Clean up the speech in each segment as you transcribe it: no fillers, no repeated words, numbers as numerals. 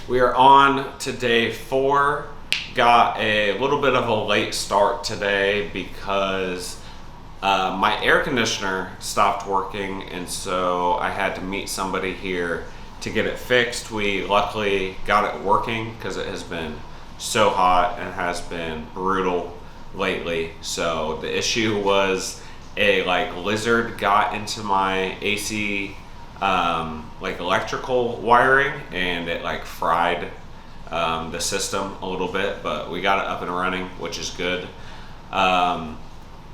We are on to day 4. Got a little bit of a late start today because my air conditioner stopped working, and so I had to meet somebody here to get it fixed. We luckily got it working because it has been so hot and has been brutal lately. So the issue was a lizard got into my AC electrical wiring, and it fried the system a little bit, but we got it up and running, which is good.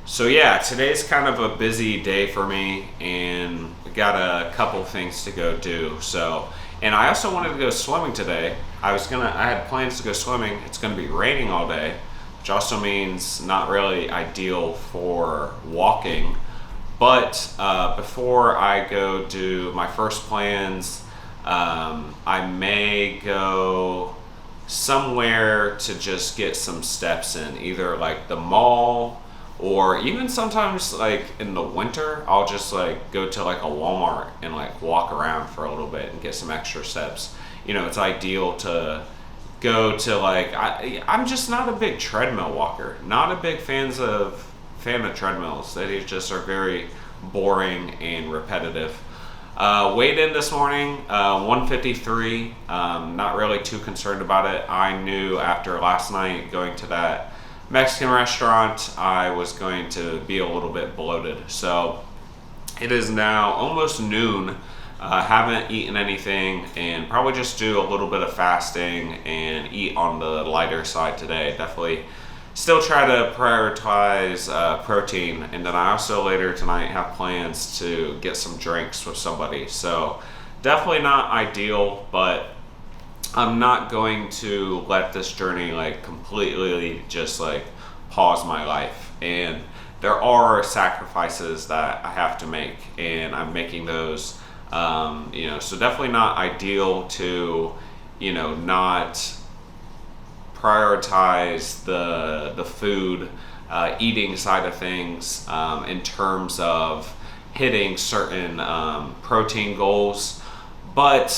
So yeah, today's kind of a busy day for me, and we got a couple things to go do. So, and I also wanted to go swimming today. I had plans to go swimming. It's gonna be raining all day, which also means not really ideal for walking. But before I go do my first plans, I may go somewhere to just get some steps in, either the mall, or even sometimes in the winter I'll just go to a Walmart and walk around for a little bit and get some extra steps. It's ideal to go to I'm just not a big treadmill walker. Not a big fan of treadmills. They just are very boring and repetitive. Weighed in this morning, 153. Not really too concerned about it. I knew after last night going to that Mexican restaurant, I was going to be a little bit bloated. So it is now almost noon. Haven't eaten anything, and probably just do a little bit of fasting and eat on the lighter side today. Definitely still try to prioritize protein, and then I also later tonight have plans to get some drinks with somebody. So definitely not ideal, but I'm not going to let this journey completely just pause my life. And there are sacrifices that I have to make, and I'm making those. So definitely not ideal to not prioritize the food eating side of things in terms of hitting certain protein goals. But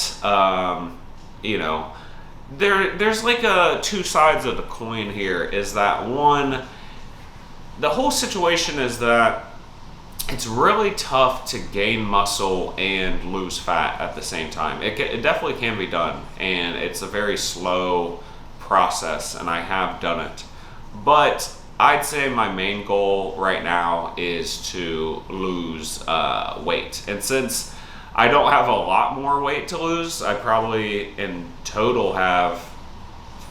there's two sides of the coin here. Is that one, the whole situation is that it's really tough to gain muscle and lose fat at the same time. It definitely can be done, and it's a very slow process, and I have done it. But I'd say my main goal right now is to lose weight. And since I don't have a lot more weight to lose, I probably in total have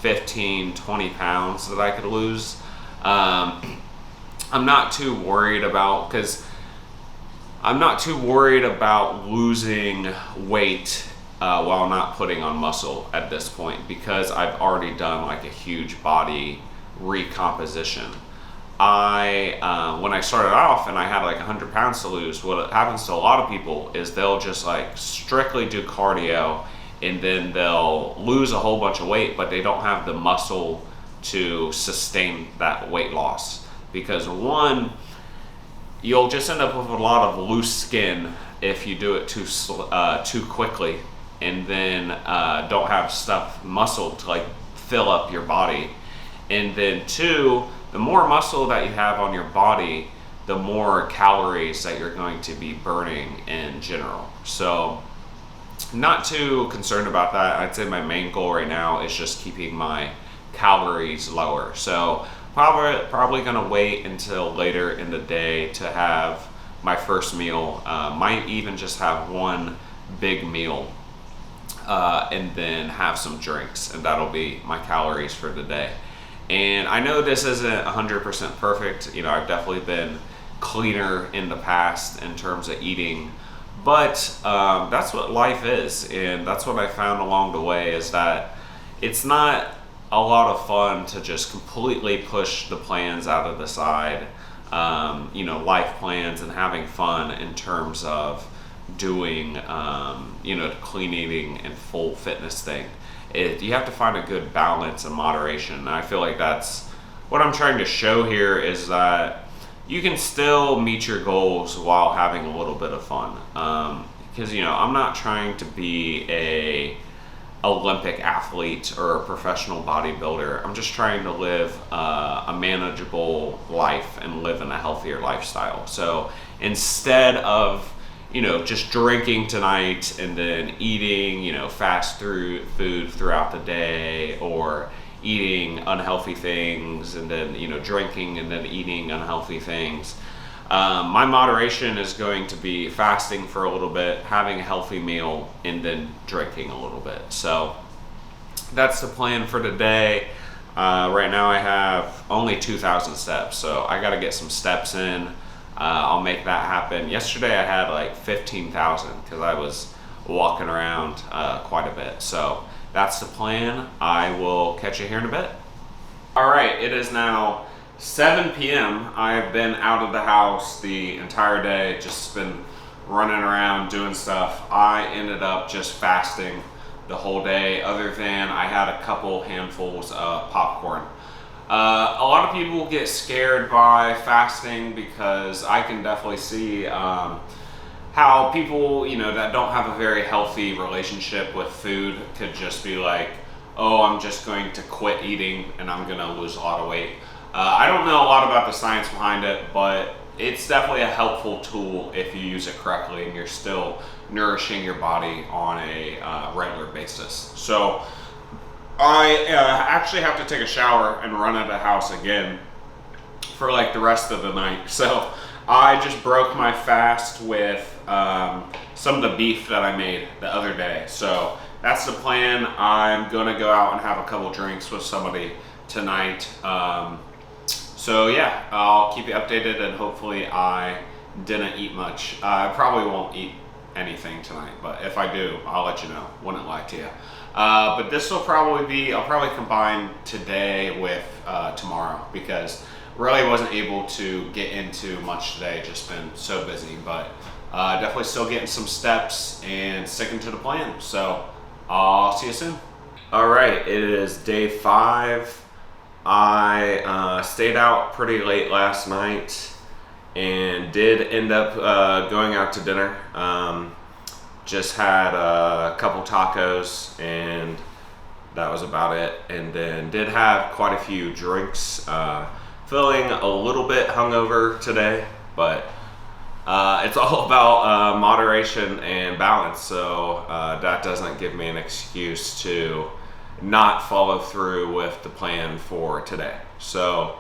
15, 20 pounds that I could lose. I'm not too worried about, losing weight while not putting on muscle at this point, because I've already done a huge body recomposition. When I started off and I had 100 pounds to lose, what happens to a lot of people is they'll just strictly do cardio, and then they'll lose a whole bunch of weight, but they don't have the muscle to sustain that weight loss. Because one, you'll just end up with a lot of loose skin if you do it too quickly, and then don't have muscle to fill up your body. And then two, the more muscle that you have on your body, the more calories that you're going to be burning in general. So not too concerned about that. I'd say my main goal right now is just keeping my calories lower. So probably gonna wait until later in the day to have my first meal. Might even just have one big meal, and then have some drinks, and that'll be my calories for the day. And I know this isn't 100% perfect. I've definitely been cleaner in the past in terms of eating, but that's what life is. And that's what I found along the way, is that it's not a lot of fun to just completely push the plans out of the side, life plans, and having fun in terms of doing, the clean eating and full fitness thing. You have to find a good balance and moderation. And I feel like that's what I'm trying to show here, is that you can still meet your goals while having a little bit of fun. Because I'm not trying to be a Olympic athlete or a professional bodybuilder. I'm just trying to live a manageable life and live in a healthier lifestyle. So instead of, just drinking tonight and then eating, fast food throughout the day, or eating unhealthy things and then, drinking and then eating unhealthy things, my moderation is going to be fasting for a little bit, having a healthy meal, and then drinking a little bit. So that's the plan for today. Right now I have only 2,000 steps, so I got to get some steps in. I'll make that happen. Yesterday I had like 15,000 because I was walking around quite a bit. So that's the plan. I will catch you here in a bit. All right, it is now 7 p.m. I've been out of the house the entire day, just been running around doing stuff. I ended up just fasting the whole day, other than I had a couple handfuls of popcorn. A lot of people get scared by fasting because I can definitely see how people, that don't have a very healthy relationship with food could just be like, oh, I'm just going to quit eating and I'm going to lose a lot of weight. I don't know a lot about the science behind it, but it's definitely a helpful tool if you use it correctly and you're still nourishing your body on a regular basis. So I actually have to take a shower and run out of the house again for like the rest of the night. So I just broke my fast with some of the beef that I made the other day. So that's the plan. I'm gonna go out and have a couple drinks with somebody tonight. So yeah, I'll keep you updated, and hopefully I didn't eat much. I probably won't eat anything tonight, but if I do, I'll let you know. Wouldn't lie to you. But this will probably be, I'll probably combine today with tomorrow, because really wasn't able to get into much today, just been so busy, but definitely still getting some steps and sticking to the plan. So I'll see you soon. All right, it is day 5. I stayed out pretty late last night and did end up going out to dinner. Just had a couple tacos and that was about it. And then did have quite a few drinks. Feeling a little bit hungover today, but it's all about moderation and balance. So that doesn't give me an excuse to not follow through with the plan for today. So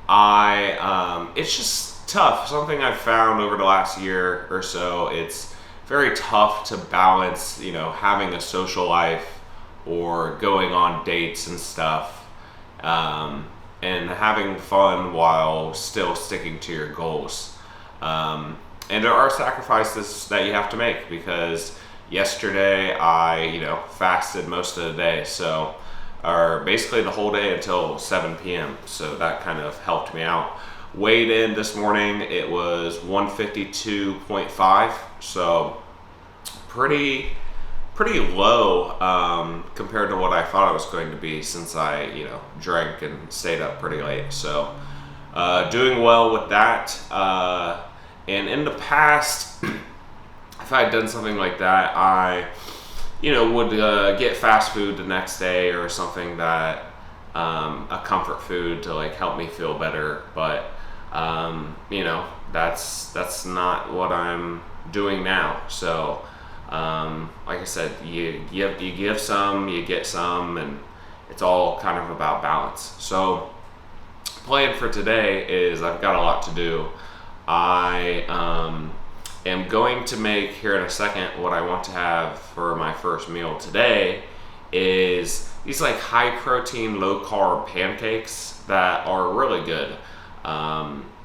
it's just tough. Something I've found over the last year or so, it's very tough to balance, having a social life or going on dates and stuff, and having fun while still sticking to your goals. And there are sacrifices that you have to make, because yesterday I, fasted most of the day, or basically the whole day until 7 p.m. So that kind of helped me out. Weighed in this morning, it was 152.5, so pretty low compared to what I thought it was going to be, since I, drank and stayed up pretty late. So doing well with that. And in the past, if I had done something like that, I, would get fast food the next day or something that, a comfort food to like help me feel better. But, that's not what I'm doing now. So, like I said, you give some, you get some, and it's all kind of about balance. So plan for today is I've got a lot to do. I am going to make here in a second what I want to have for my first meal today is these like high protein, low carb pancakes that are really good.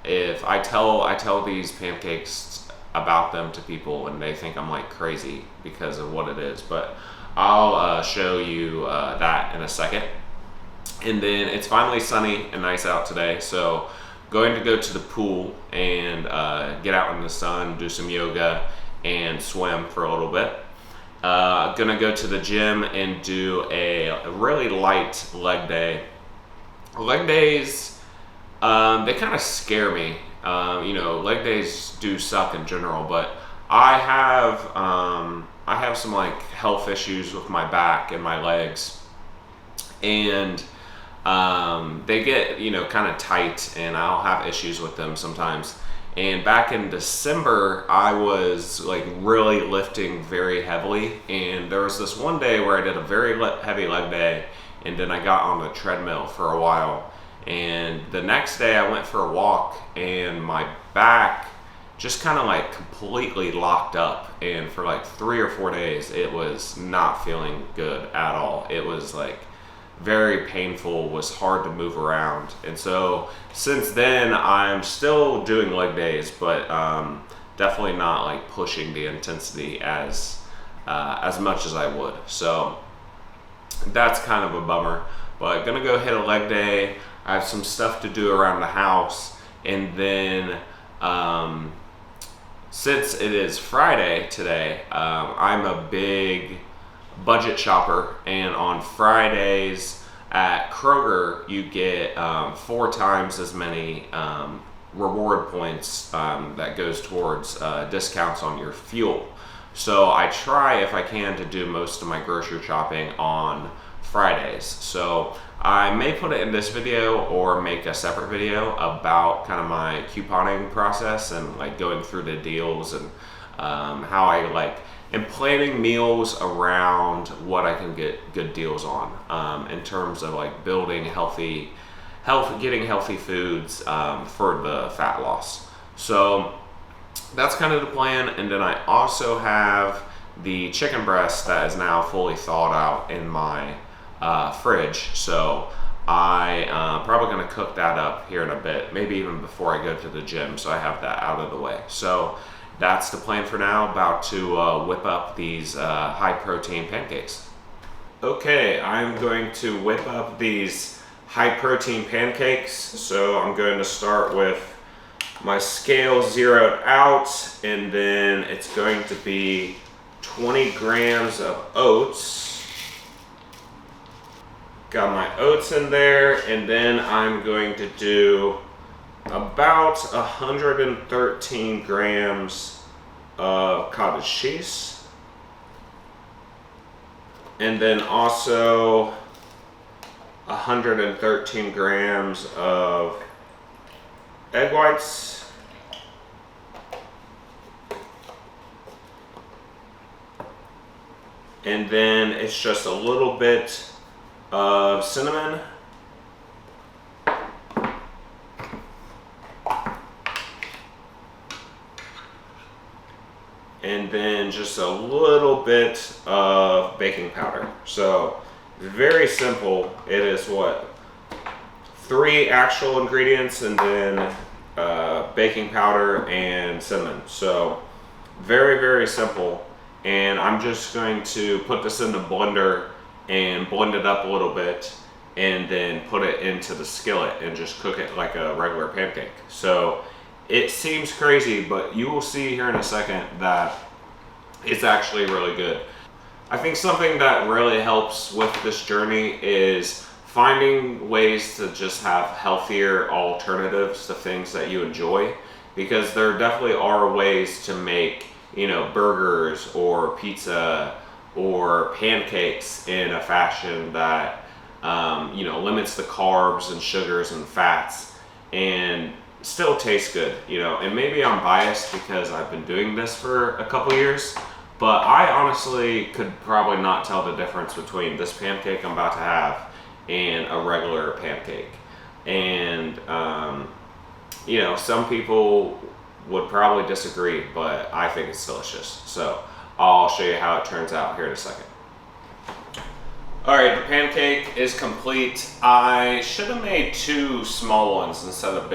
If I tell these pancakes about them to people and they think I'm like crazy because of what it is, but I'll show you that in a second. And then it's finally sunny and nice out today, so going to go to the pool and get out in the sun, do some yoga and swim for a little bit. Gonna go to the gym and do a really light leg day. Leg days, they kind of scare me. Leg days do suck in general, but I have some like health issues with my back and my legs, and they get, you know, kind of tight, and I'll have issues with them sometimes. And back in December, I was like really lifting very heavily, and there was this one day where I did a very heavy leg day, and then I got on the treadmill for a while. And the next day I went for a walk, and my back just kind of like completely locked up, and for like 3 or 4 days it was not feeling good at all. It was like very painful, was hard to move around. And so since then I'm still doing leg days, but definitely not like pushing the intensity as much as I would. So that's kind of a bummer, but gonna go hit a leg day. I have some stuff to do around the house, and then since it is Friday today, I'm a big budget shopper, and on Fridays at Kroger you get 4 times as many reward points that goes towards discounts on your fuel. So I try, if I can, to do most of my grocery shopping on Fridays. So I may put it in this video or make a separate video about kind of my couponing process and like going through the deals, and how I like and planning meals around what I can get good deals on, in terms of like building getting healthy foods for the fat loss. So that's kind of the plan. And then I also have the chicken breast that is now fully thawed out in my fridge. So I probably going to cook that up here in a bit, maybe even before I go to the gym, so I have that out of the way. So that's the plan for now. About to whip up these high protein pancakes. Okay, I'm going to whip up these high protein pancakes. So I'm going to start with my scale zeroed out, and then it's going to be 20 grams of oats. Got my oats in there, and then I'm going to do about 113 grams of cottage cheese, and then also 113 grams of egg whites, and then it's just a little bit of cinnamon, and then just a little bit of baking powder. So very simple. It is 3 actual ingredients, and then baking powder and cinnamon. So very, very simple. And I'm just going to put this in the blender and blend it up a little bit, and then put it into the skillet and just cook it like a regular pancake. So it seems crazy, but you will see here in a second that it's actually really good. I think something that really helps with this journey is finding ways to just have healthier alternatives to things that you enjoy, because there definitely are ways to make, you know, burgers or pizza or pancakes in a fashion that you know, limits the carbs and sugars and fats and still tastes good, you know. And maybe I'm biased because I've been doing this for a couple years, but I honestly could probably not tell the difference between this pancake I'm about to have and a regular pancake. And you know, some people would probably disagree, but I think it's delicious. So I'll show you how it turns out here in a second. All right, the pancake is complete. I should have made 2 small ones instead of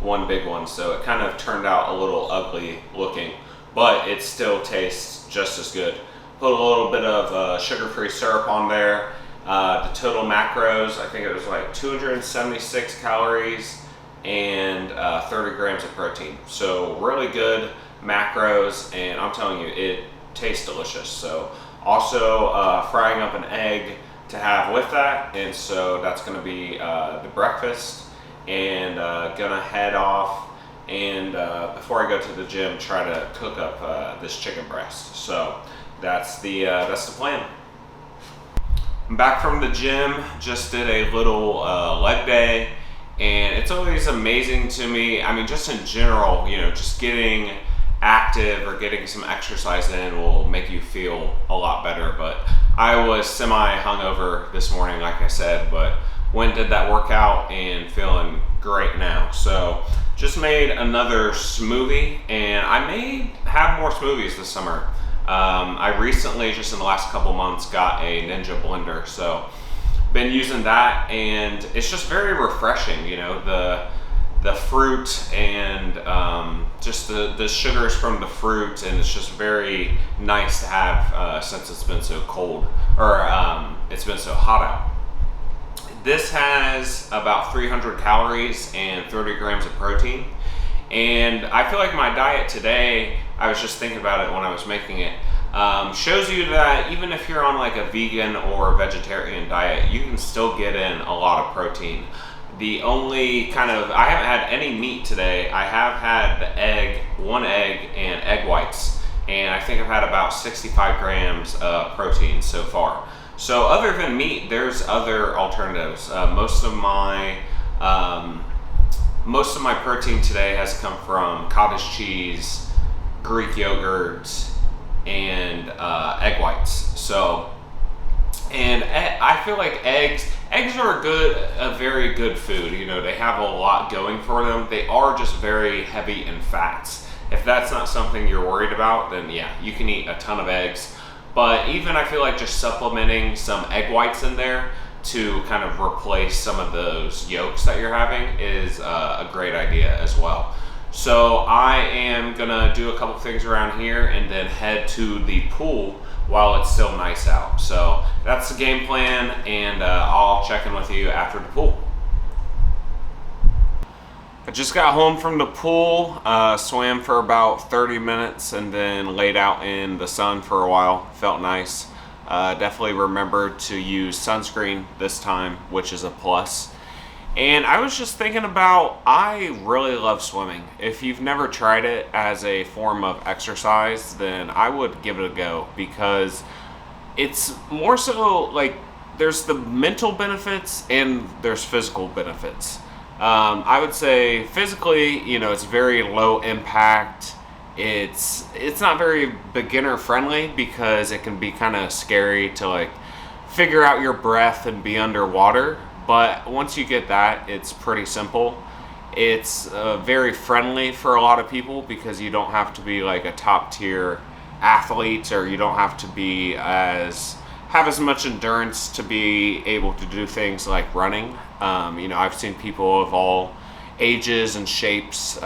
one big one, so it kind of turned out a little ugly looking, but it still tastes just as good. Put a little bit of sugar-free syrup on there. The total macros, I think it was like 276 calories and 30 grams of protein. So really good macros, and I'm telling you, it tastes delicious. So also frying up an egg to have with that, and so that's going to be the breakfast. And gonna head off and before I go to the gym, try to cook up this chicken breast. So that's the plan. I'm back from the gym, just did a little leg day, and it's always amazing to me. I mean, just in general, just getting active or getting some exercise in will make you feel a lot better. But I was semi hungover this morning, like I said, but went and did that workout and feeling great now. So just made another smoothie, and I may have more smoothies this summer. I recently, just in the last couple months, got a Ninja blender, so been using that, and it's just very refreshing. The fruit and just the sugars from the fruit, and it's just very nice to have since it's been so cold, or it's been so hot out. This has about 300 calories and 30 grams of protein. And I feel like my diet today, I was just thinking about it when I was making it, shows you that even if you're on like a vegan or vegetarian diet, you can still get in a lot of protein. The only I haven't had any meat today. I have had one egg and egg whites. And I think I've had about 65 grams of protein so far. So other than meat, there's other alternatives. Most of my protein today has come from cottage cheese, Greek yogurt, and egg whites. So, and I feel like eggs are a very good food. They have a lot going for them. They are just very heavy in fats. If that's not something you're worried about, then yeah, you can eat a ton of eggs. But even I feel like just supplementing some egg whites in there to kind of replace some of those yolks that you're having is a great idea as well. So I am gonna do a couple things around here and then head to the pool while it's still nice out. So that's the game plan, and I'll check in with you after the pool. I just got home from the pool, swam for about 30 minutes and then laid out in the sun for a while. Felt nice. Definitely remembered to use sunscreen this time, which is a plus. And I was just thinking about, I really love swimming. If you've never tried it as a form of exercise, then I would give it a go, because it's more so like there's the mental benefits and there's physical benefits. I would say physically, it's very low impact. It's not very beginner friendly because it can be kind of scary to like figure out your breath and be underwater. But once you get that, it's pretty simple. It's very friendly for a lot of people because you don't have to be like a top tier athlete, or you don't have to have as much endurance to be able to do things like running. I've seen people of all ages and shapes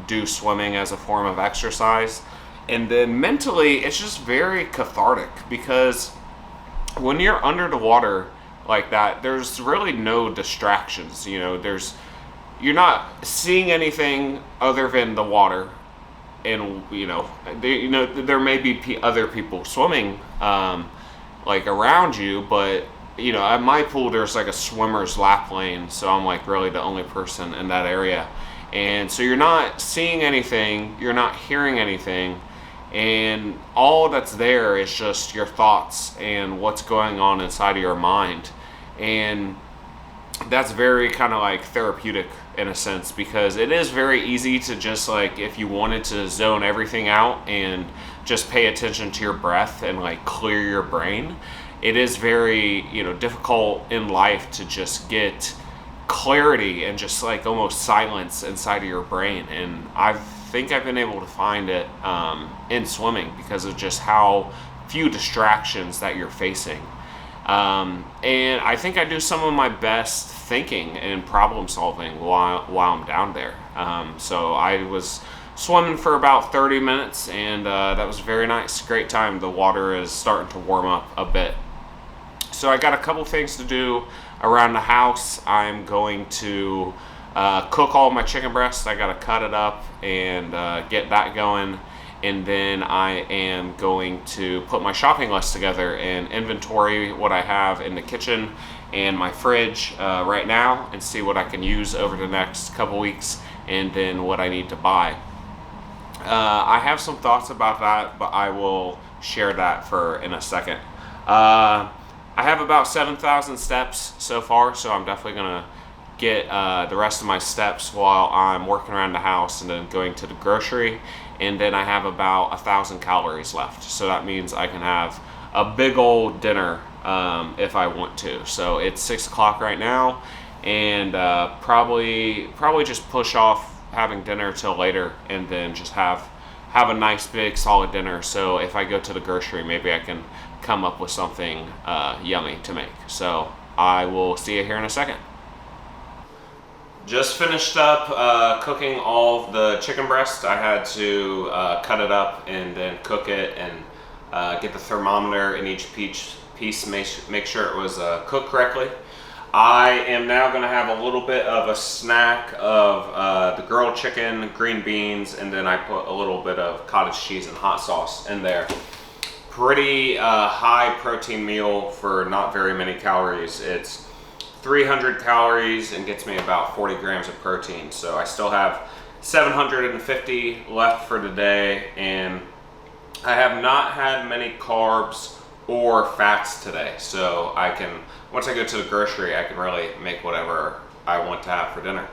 do swimming as a form of exercise. And then mentally, it's just very cathartic, because when you're under the water like that, there's really no distractions. You're not seeing anything other than the water. And there may be other people swimming like around you, but at my pool there's like a swimmer's lap lane, so I'm like really the only person in that area. And so you're not seeing anything, you're not hearing anything, and all that's there is just your thoughts and what's going on inside of your mind. And that's very kind of like therapeutic in a sense, because it is very easy to just like, if you wanted to zone everything out and just pay attention to your breath and like clear your brain, it is very difficult in life to just get clarity and just like almost silence inside of your brain. And I think I've been able to find it in swimming because of just how few distractions that you're facing. And I think I do some of my best thinking and problem solving while I'm down there. So I was swimming for about 30 minutes, and that was very nice. Great time. The water is starting to warm up a bit. So I got a couple things to do around the house. I'm going to cook all my chicken breasts. I got to cut it up and get that going. and then I am going to put my shopping list together and inventory what I have in the kitchen and my fridge right now, and see what I can use over the next couple weeks, and then what I need to buy. I have some thoughts about that, but I will share that in a second. I have about 7,000 steps so far, so I'm definitely gonna get the rest of my steps while I'm working around the house and then going to the grocery. And then I have about 1,000 calories left, so that means I can have a big old dinner if I want to. So it's 6 o'clock right now, and probably just push off having dinner till later, and then just have a nice big solid dinner. So if I go to the grocery, maybe I can come up with something yummy to make. So I will see you here in a second. Just finished up cooking all of the chicken breast. I had to cut it up and then cook it, and get the thermometer in each piece, make sure it was cooked correctly. I am now going to have a little bit of a snack of the grilled chicken, green beans, and then I put a little bit of cottage cheese and hot sauce in there. Pretty high protein meal for not very many calories. It's 300 calories and gets me about 40 grams of protein. So I still have 750 left for today, and I have not had many carbs or fats today. So once I go to the grocery, I can really make whatever I want to have for dinner.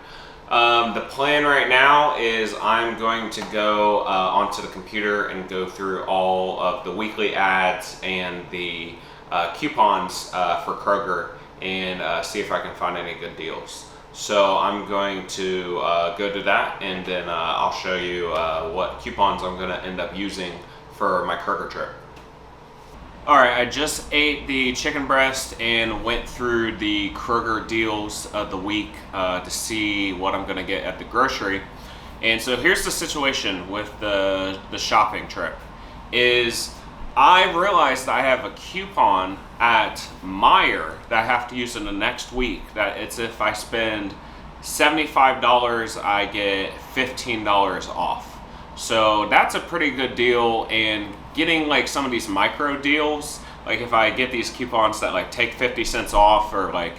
The plan right now is I'm going to go onto the computer and go through all of the weekly ads and the coupons for Kroger, and see if I can find any good deals. So I'm going to go do that, and then I'll show you what coupons I'm going to end up using for my Kroger trip. Alright, I just ate the chicken breast and went through the Kroger deals of the week to see what I'm going to get at the grocery. And so here's the situation with the shopping trip. Is I realized I have a coupon at Meijer that I have to use in the next week. That it's if I spend $75, I get $15 off. So that's a pretty good deal, and getting like some of these micro deals, like if I get these coupons that like take 50 cents off, or like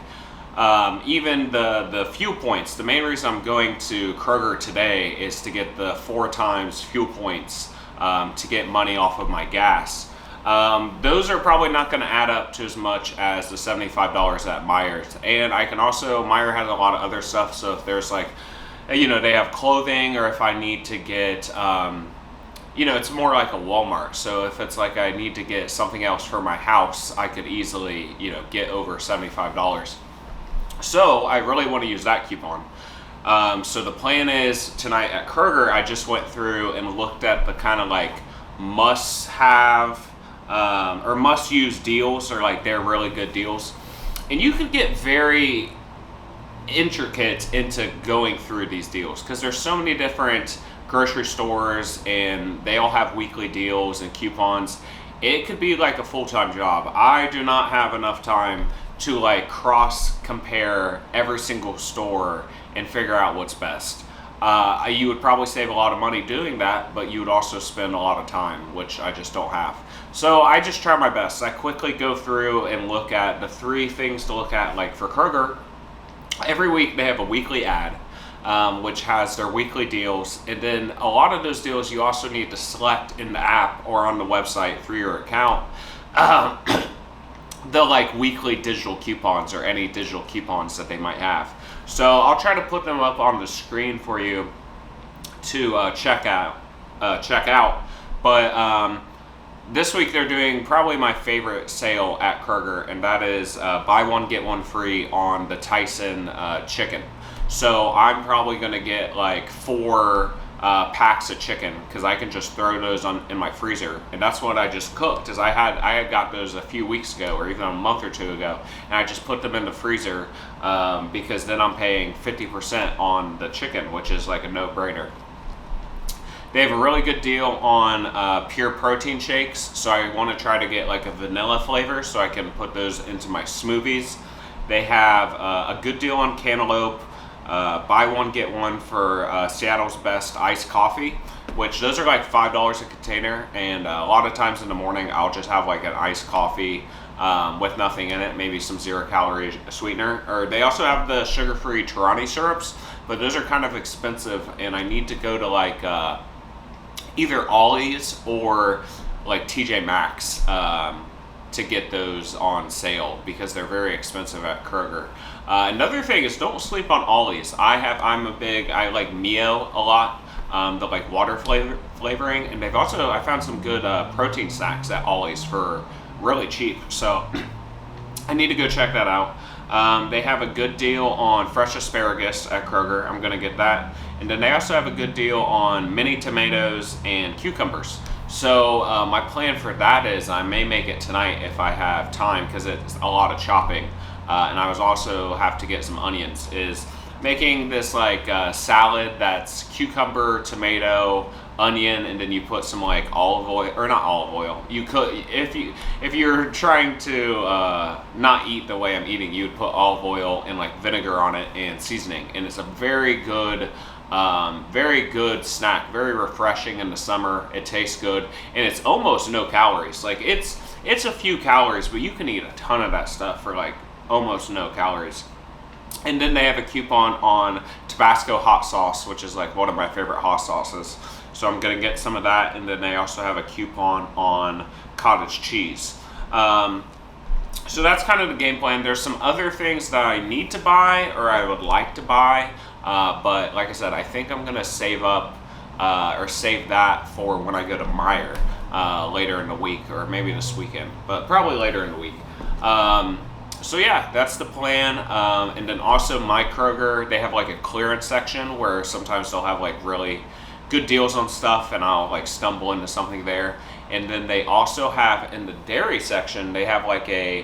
even the fuel points. The main reason I'm going to Kroger today is to get the 4 times fuel points to get money off of my gas. Those are probably not going to add up to as much as the $75 at Meijer's. And I can also, Meijer has a lot of other stuff, so if there's like, they have clothing, or if I need to get, it's more like a Walmart. So if it's like I need to get something else for my house, I could easily, get over $75. So I really want to use that coupon. So the plan is tonight at Kroger, I just went through and looked at the kind of like must-have or must-use deals, or like they're really good deals. And you could get very intricate into going through these deals, because there's so many different grocery stores and they all have weekly deals and coupons. It could be like a full-time job. I do not have enough time to like cross compare every single store and figure out what's best. You would probably save a lot of money doing that, but you would also spend a lot of time, which I just don't have. So I just try my best. I quickly go through and look at the 3 things to look at. Like for Kroger, every week they have a weekly ad, which has their weekly deals. And then a lot of those deals you also need to select in the app or on the website through your account. The like weekly digital coupons, or any digital coupons that they might have. So I'll try to put them up on the screen for you to check out. But this week they're doing probably my favorite sale at Kroger, and that is buy one get one free on the Tyson chicken. So I'm probably going to get like 4 packs of chicken, because I can just throw those in my freezer. And that's what I just cooked, is I had got those a few weeks ago, or even a month or 2 ago, and I just put them in the freezer because then I'm paying 50% on the chicken, which is like a no-brainer. They have a really good deal on pure protein shakes, so I want to try to get like a vanilla flavor so I can put those into my smoothies. They have a good deal on cantaloupe. Buy one get one for Seattle's best iced coffee, which those are like $5 a container. And a lot of times in the morning, I'll just have like an iced coffee with nothing in it, maybe some 0-calorie sweetener. Or they also have the sugar-free Torani syrups, but those are kind of expensive, and I need to go to like either Ollie's or like TJ Maxx to get those on sale because they're very expensive at Kroger. Another thing is, don't sleep on Ollie's. I like Mio a lot, the like water flavoring, and I found some good protein snacks at Ollie's for really cheap. So I need to go check that out. They have a good deal on fresh asparagus at Kroger. I'm gonna get that. And then they also have a good deal on mini tomatoes and cucumbers. So my plan for that is I may make it tonight if I have time, because it's a lot of chopping. And I was also have to get some onions. Is making this like salad that's cucumber, tomato, onion, and then you put some like olive oil, or not olive oil. You could, if you're trying to not eat the way I'm eating, you'd put olive oil and like vinegar on it and seasoning, and it's a very good snack, very refreshing in the summer. It tastes good, and it's almost no calories. Like it's a few calories, but you can eat a ton of that stuff for like almost no calories. And then they have a coupon on Tabasco hot sauce, which is like one of my favorite hot sauces. So I'm gonna get some of that, and then they also have a coupon on cottage cheese. So that's kind of the game plan. There's some other things that I need to buy or I would like to buy, but like I said, I think I'm gonna save up or save that for when I go to Meijer later in the week, or maybe this weekend, but probably later in the week. So yeah, that's the plan. And then also my Kroger, they have like a clearance section where sometimes they'll have like really good deals on stuff, and I'll like stumble into something there. And then they also have in the dairy section, they have like a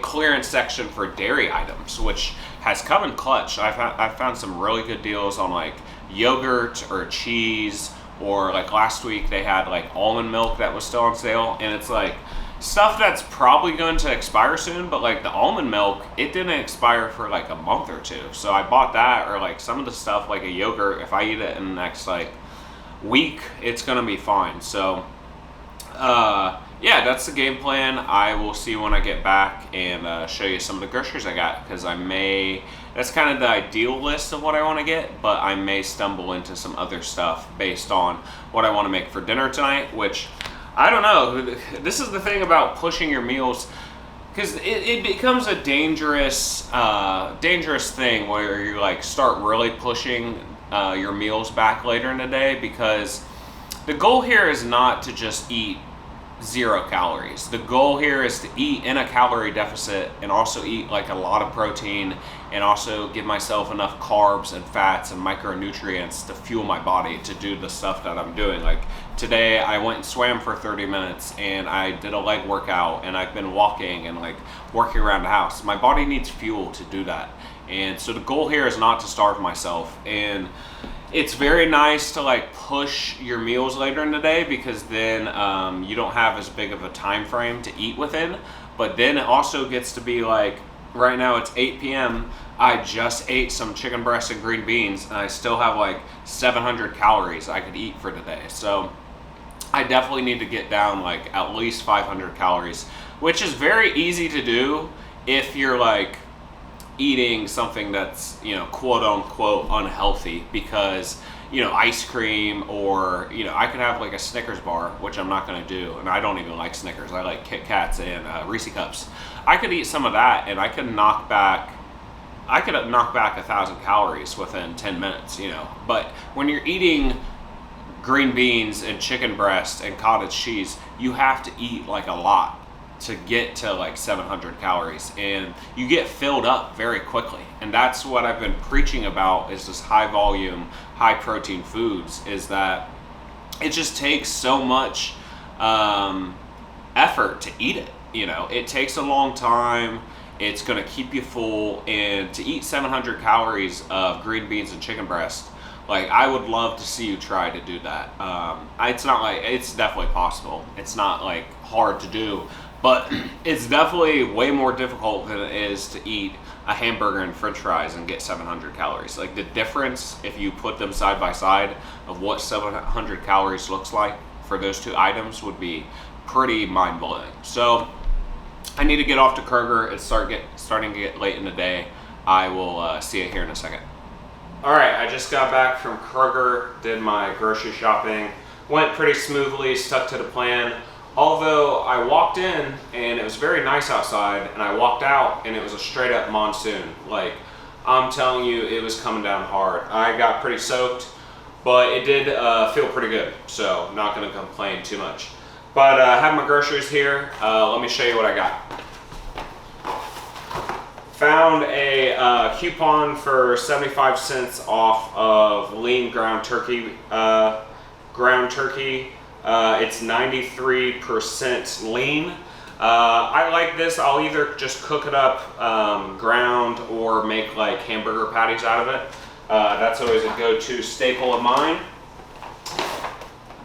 clearance section for dairy items, which has come in clutch. I've found some really good deals on like yogurt or cheese, or like last week they had like almond milk that was still on sale, and it's like stuff that's probably going to expire soon, but like the almond milk, it didn't expire for like a month or two. So I bought that, or like some of the stuff like a yogurt, if I eat it in the next like week, it's gonna be fine. So yeah, that's the game plan. I will see when I get back and show you some of the groceries I got, because that's kind of the ideal list of what I want to get, but I may stumble into some other stuff based on what I want to make for dinner tonight, which I don't know. This is the thing about pushing your meals, because it becomes a dangerous thing where you like start really pushing your meals back later in the day, because the goal here is not to just eat 0 calories. The goal here is to eat in a calorie deficit, and also eat like a lot of protein, and also give myself enough carbs and fats and micronutrients to fuel my body to do the stuff that I'm doing. Like today I went and swam for 30 minutes, and I did a leg workout, and I've been walking and like working around the house. My body needs fuel to do that. And so the goal here is not to starve myself. And it's very nice to like push your meals later in the day, because then you don't have as big of a time frame to eat within. But then it also gets to be like, right now it's 8 p.m. I just ate some chicken breast and green beans, and I still have like 700 calories I could eat for today. So I definitely need to get down like at least 500 calories, which is very easy to do if you're like eating something that's, you know, quote unquote unhealthy, because, you know, ice cream, or, you know, I could have like a Snickers bar, which I'm not going to do, and I don't even like Snickers. I like Kit Kats and Reese Cups. I could eat some of that, and I could knock back 1,000 calories within 10 minutes, you know. But when you're eating green beans and chicken breast and cottage cheese, you have to eat like a lot to get to like 700 calories, and you get filled up very quickly. And that's what I've been preaching about, is this high volume, high protein foods, is that it just takes so much effort to eat it. You know, it takes a long time. It's going to keep you full, and to eat 700 calories of green beans and chicken breast, like, I would love to see you try to do that. It's not like, it's definitely possible. It's not like hard to do, but it's definitely way more difficult than it is to eat a hamburger and french fries and get 700 calories. Like the difference, if you put them side by side, of what 700 calories looks like for those two items would be pretty mind-blowing. So I need to get off to Kroger. It's starting to get late in the day. I will see you here in a second. All right, I just got back from Kroger, did my grocery shopping, went pretty smoothly, stuck to the plan. Although I walked in and it was very nice outside, and I walked out and it was a straight up monsoon. Like, I'm telling you, it was coming down hard. I got pretty soaked, but it did feel pretty good, so not gonna complain too much. But I have my groceries here. Let me show you what I got. Found a coupon for 75 cents off of lean ground turkey. It's 93% lean. I like this. I'll either just cook it up ground or make like hamburger patties out of it. That's always a go-to staple of mine.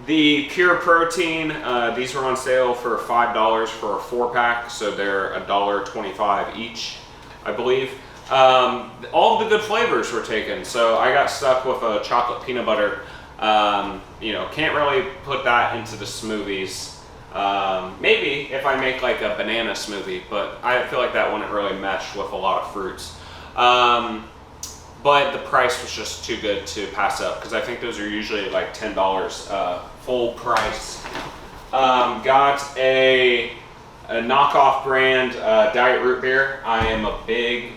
The pure protein, these were on sale for $5 for a 4-pack, so they're $1.25 each, I believe. All of the good flavors were taken, so I got stuck with a chocolate peanut butter. You know, can't really put that into the smoothies. Maybe if I make like a banana smoothie, but I feel like that wouldn't really mesh with a lot of fruits. But the price was just too good to pass up, because I think those are usually like $10 full price. Got a knockoff brand diet root beer. I am a big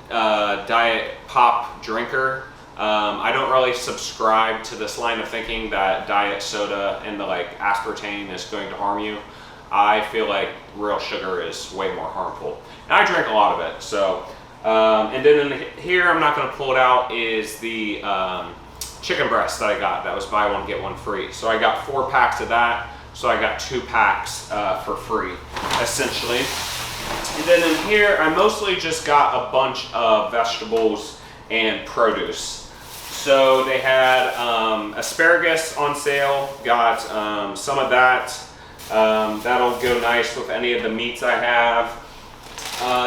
diet pop drinker. I don't really subscribe to this line of thinking that diet soda and the like aspartame is going to harm you. I feel like real sugar is way more harmful, and I drink a lot of it. So, and then in here, I'm not going to pull it out, is the chicken breast that I got. That was buy one get one free. So I got 4 packs of that. So I got 2 packs for free, essentially. And then in here, I mostly just got a bunch of vegetables and produce. So they had asparagus on sale, got some of that. That'll go nice with any of the meats I have.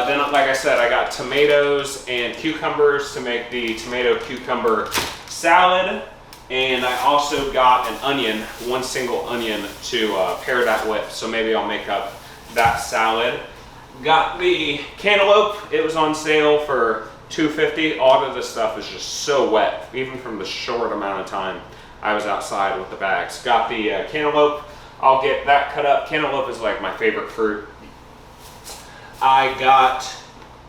Then, like I said, I got tomatoes and cucumbers to make the tomato cucumber salad. And I also got an onion, 1 single onion to pair that with. So maybe I'll make up that salad. Got the cantaloupe. It was on sale for $2.50. All of this stuff is just so wet, even from the short amount of time I was outside with the bags. Got the cantaloupe. I'll get that cut up. Cantaloupe is like my favorite fruit. I got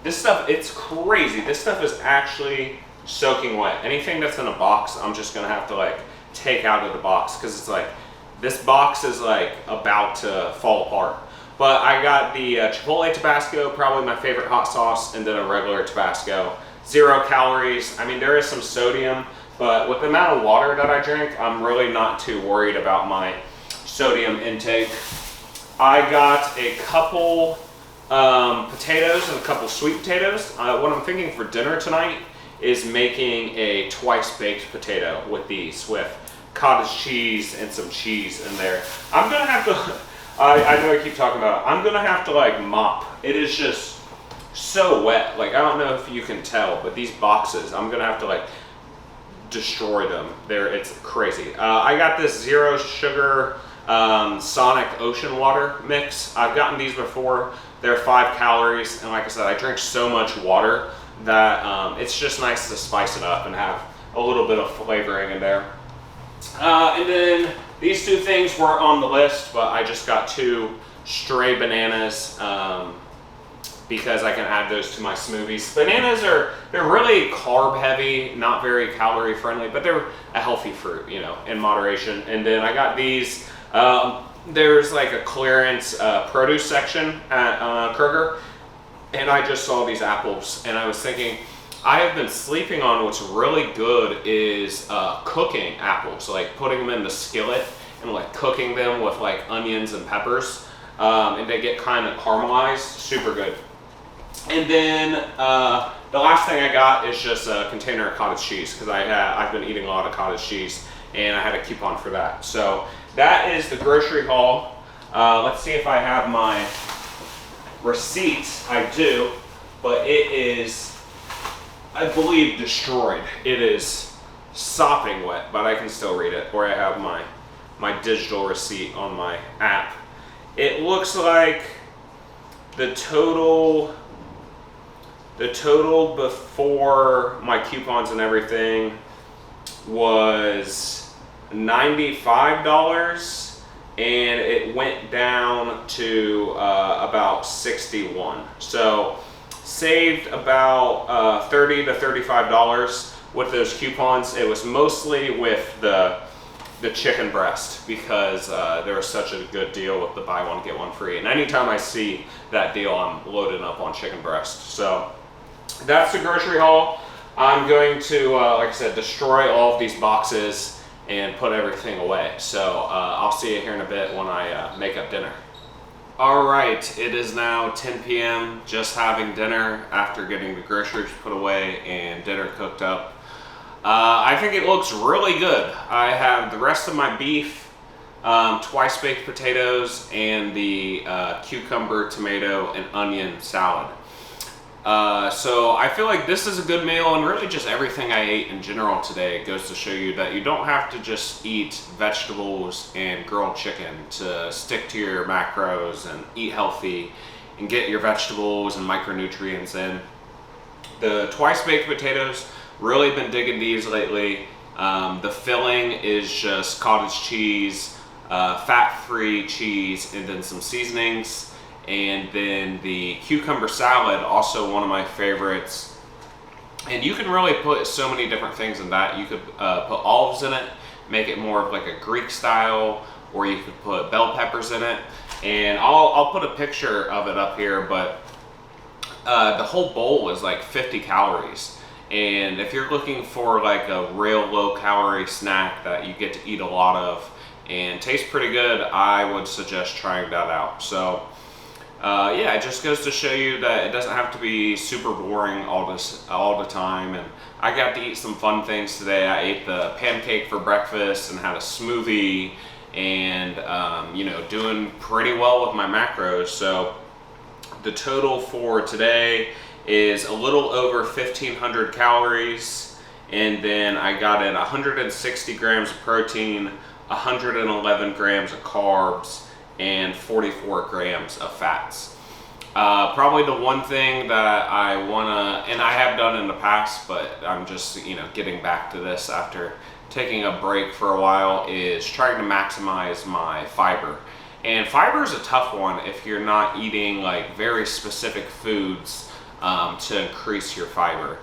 this stuff. It's crazy. This stuff is actually soaking wet. Anything that's in a box, I'm just gonna have to like take out of the box, because it's like this box is like about to fall apart. But I got the Chipotle Tabasco, probably my favorite hot sauce, and then a regular Tabasco. 0 calories. I mean, there is some sodium, but with the amount of water that I drink, I'm really not too worried about my sodium intake. I got a couple potatoes and a couple sweet potatoes. What I'm thinking for dinner tonight is making a twice baked potato with these, with cottage cheese and some cheese in there. I'm gonna have to, I know I keep talking about it, I'm gonna have to like mop. It is just so wet. Like, I don't know if you can tell, but these boxes, I'm gonna have to like destroy them. It's crazy. I got this 0 sugar Sonic Ocean Water mix. I've gotten these before. They're 5 calories, and like I said, I drink so much water that it's just nice to spice it up and have a little bit of flavoring in there. And then these 2 things weren't on the list, but I just got 2 stray bananas because I can add those to my smoothies. Bananas they're really carb heavy, not very calorie friendly, but they're a healthy fruit, you know, in moderation. And then I got these. There's like a clearance produce section at Kroger. And I just saw these apples, and I was thinking, I have been sleeping on what's really good is cooking apples, like putting them in the skillet and like cooking them with like onions and peppers, and they get kind of caramelized, super good. And then the last thing I got is just a container of cottage cheese, because I've been eating a lot of cottage cheese, and I had a coupon for that. So that is the grocery haul. Let's see if I have my receipt, I do, but it is, I believe, destroyed. It is sopping wet, but I can still read it, or I have my digital receipt on my app. It looks like the total before my coupons and everything was $95, and it went down to about 61. So saved about $30 to $35 with those coupons. It was mostly with the chicken breast, because there was such a good deal with the buy one get one free. And anytime I see that deal, I'm loading up on chicken breast. So that's the grocery haul. I'm going to, like I said, destroy all of these boxes and put everything away. So I'll see you here in a bit when I make up dinner. All right, it is now 10 p.m. Just having dinner after getting the groceries put away and dinner cooked up. I think it looks really good. I have the rest of my beef, twice baked potatoes, and the cucumber, tomato, and onion salad. So I feel like this is a good meal, and really just everything I ate in general today goes to show you that you don't have to just eat vegetables and grilled chicken to stick to your macros and eat healthy and get your vegetables and micronutrients in. The twice baked potatoes, really been digging these lately. The filling is just cottage cheese, fat-free cheese, and then some seasonings. And then the cucumber salad, also one of my favorites. And you can really put so many different things in that. You could put olives in it, make it more of like a Greek style, or you could put bell peppers in it. And I'll put a picture of it up here, but the whole bowl is like 50 calories. And if you're looking for like a real low calorie snack that you get to eat a lot of and tastes pretty good, I would suggest trying that out. So yeah, it just goes to show you that it doesn't have to be super boring all the time. And I got to eat some fun things today. I ate the pancake for breakfast and had a smoothie, and you know, doing pretty well with my macros. So the total for today is a little over 1,500 calories, and then I got in 160 grams of protein, 111 grams of carbs, and 44 grams of fats. Probably the one thing that I wanna, and I have done in the past, but I'm just, you know, getting back to this after taking a break for a while, is trying to maximize my fiber. And fiber is a tough one if you're not eating like very specific foods to increase your fiber.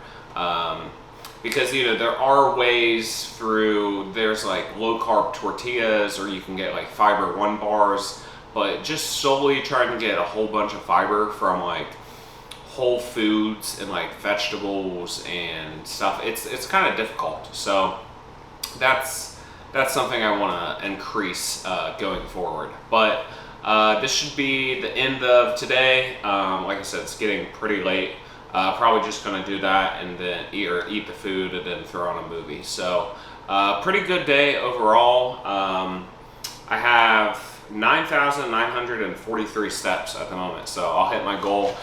Because, you know, there are ways through, there's like low carb tortillas, or you can get like Fiber One bars, but just solely trying to get a whole bunch of fiber from like whole foods and like vegetables and stuff, it's kind of difficult. So that's something I want to increase going forward. But this should be the end of today. Like I said, it's getting pretty late. Probably just going to do that and then eat the food and then throw on a movie. So pretty good day overall. I have 9,943 steps at the moment, so I'll hit my goal.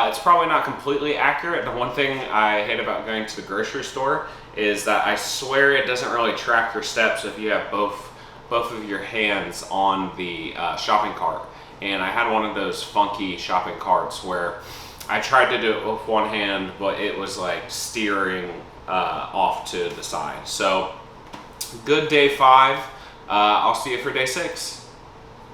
It's probably not completely accurate. The one thing I hate about going to the grocery store is that I swear it doesn't really track your steps if you have both of your hands on the shopping cart. And I had one of those funky shopping carts where I tried to do it with one hand, but it was like steering off to the side. So good day 5. I'll see you for day 6.